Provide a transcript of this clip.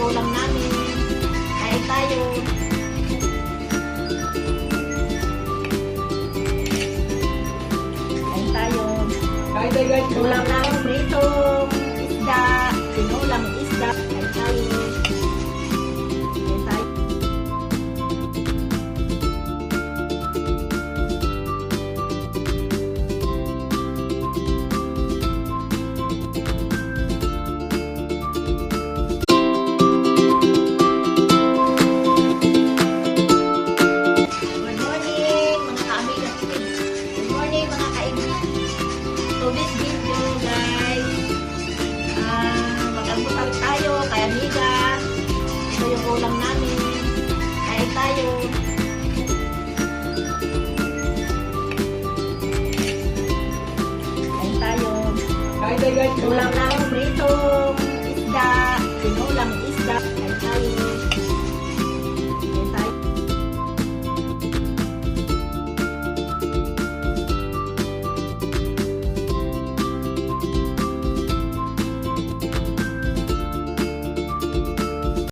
ulam namin. Kain tayo. Kain tayo. Kain tayo guys. Ulam namin prito. Isda. Pinulang isda. Kain tayo. Kain tayo. Good morning, mga kaamiga. Good morning, mga kaibigan. So this video, guys, mag-almusal tayo kay amiga. Ito yung ulam namin. Kain tayo. Kain tayo. Kain tayo guys. Ulam namin